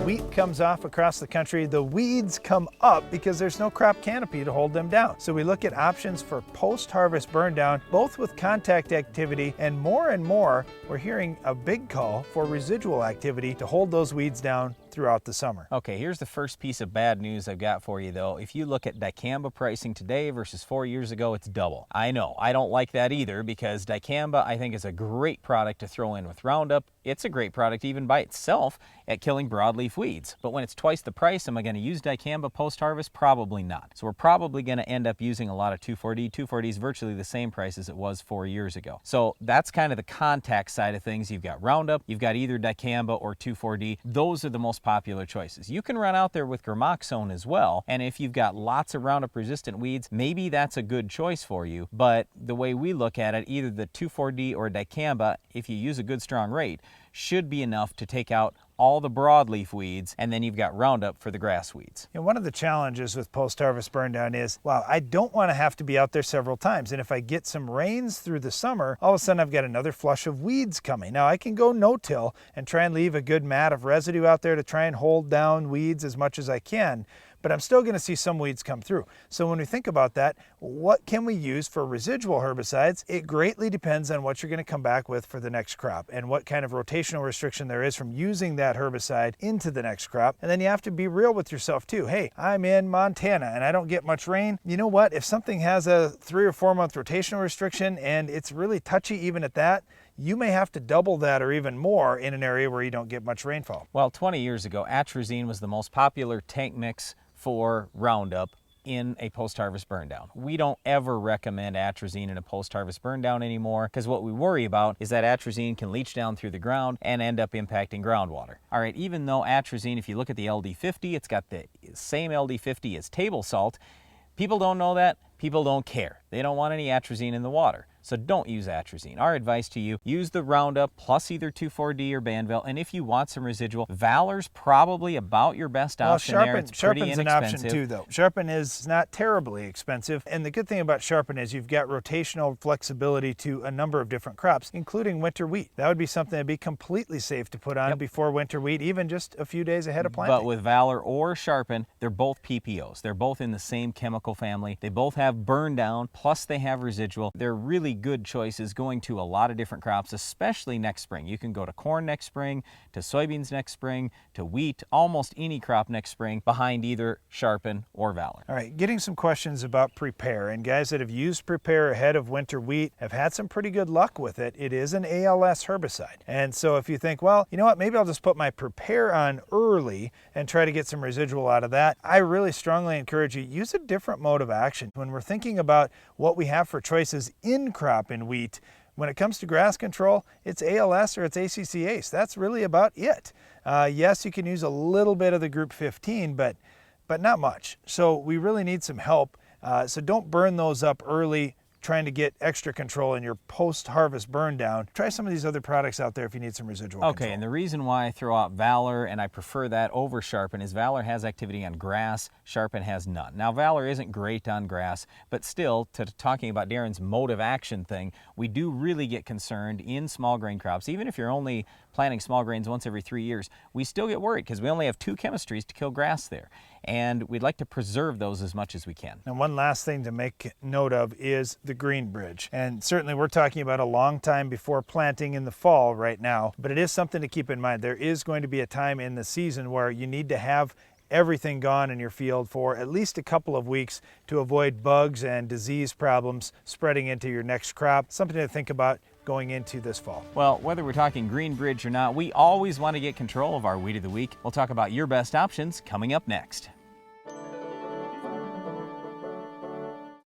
wheat comes off across the country, the weeds come up because there's no crop canopy to hold them down. So we look at options for post-harvest burn down, both with contact activity and more, we're hearing a big call for residual activity to hold those weeds down throughout the summer. Okay, here's the first piece of bad news I've got for you though. If you look at dicamba pricing today versus 4 years ago, it's double. I know, I don't like that either because dicamba I think is a great product to throw in with Roundup. It's a great product even by itself at killing broadleaf weeds. But when it's twice the price, am I going to use dicamba post-harvest? Probably not. So we're probably going to end up using a lot of 2,4-D. 2,4-D is virtually the same price as it was 4 years ago. So that's kind of the contact side of things. You've got Roundup, you've got either dicamba or 2,4-D. Those are the most popular choices. You can run out there with Gramoxone as well, and if you've got lots of Roundup resistant weeds, maybe that's a good choice for you. But the way we look at it, either the 2,4-D or dicamba, if you use a good strong rate, should be enough to take out all the broadleaf weeds, and then you've got Roundup for the grass weeds. And one of the challenges with post-harvest burn down is, wow, I don't want to have to be out there several times. And if I get some rains through the summer, all of a sudden I've got another flush of weeds coming. Now I can go no-till and try and leave a good mat of residue out there to try and hold down weeds as much as I can, but I'm still going to see some weeds come through. So when we think about that, what can we use for residual herbicides? It greatly depends on what you're going to come back with for the next crop and what kind of rotational restriction there is from using that herbicide into the next crop. And then you have to be real with yourself too. Hey, I'm in Montana and I don't get much rain. You know what? If something has a 3 or 4 month rotational restriction and it's really touchy even at that, you may have to double that or even more in an area where you don't get much rainfall. Well, 20 years ago, atrazine was the most popular tank mix for Roundup in a post-harvest burn down. We don't ever recommend atrazine in a post-harvest burn down anymore because what we worry about is that atrazine can leach down through the ground and end up impacting groundwater. All right, even though atrazine, if you look at the LD50, it's got the same LD50 as table salt. People don't know that. People don't care. They don't want any atrazine in the water. So don't use atrazine. Our advice to you, use the Roundup plus either 2,4-D or Banvel, and if you want some residual, Valor's probably about your best option there. It's pretty Sharpen's inexpensive. an option too though. Sharpen is not terribly expensive, and the good thing about Sharpen is you've got rotational flexibility to a number of different crops, including winter wheat. That would be something that'd be completely safe to put on before winter wheat, even just a few days ahead of planting. But with Valor or Sharpen, they're both PPOs. They're both in the same chemical family. They both have burn down, plus they have residual. They're really good choices going to a lot of different crops, especially next spring. You can go to corn next spring, to soybeans next spring, to wheat, almost any crop next spring behind either Sharpen or Valor. All right, getting some questions about Prepare, and guys that have used Prepare ahead of winter wheat have had some pretty good luck with it. It is an ALS herbicide. And so if you think, well, you know what, maybe I'll just put my Prepare on early and try to get some residual out of that, I really strongly encourage you, use a different mode of action. When we're thinking about what we have for choices in crop in wheat, when it comes to grass control, it's ALS or it's ACCase. That's really about it. Yes, you can use a little bit of the group 15, but not much. So we really need some help. So don't burn those up early, trying to get extra control in your post-harvest burn down. Try some of these other products out there if you need some residual control. And the reason why I throw out Valor and I prefer that over Sharpen is Valor has activity on grass, Sharpen has none. Now Valor isn't great on grass, but still, talking about Darren's mode of action thing, we do really get concerned in small grain crops. Even if you're only planting small grains once every 3 years, we still get worried because we only have 2 chemistries to kill grass there. And we'd like to preserve those as much as we can. And one last thing to make note of is the green bridge. And certainly we're talking about a long time before planting in the fall right now, but it is something to keep in mind. There is going to be a time in the season where you need to have everything gone in your field for at least a couple of weeks to avoid bugs and disease problems spreading into your next crop. Something to think about going into this fall. Well, whether we're talking green bridge or not, we always want to get control of our Weed of the Week. We'll talk about your best options coming up next.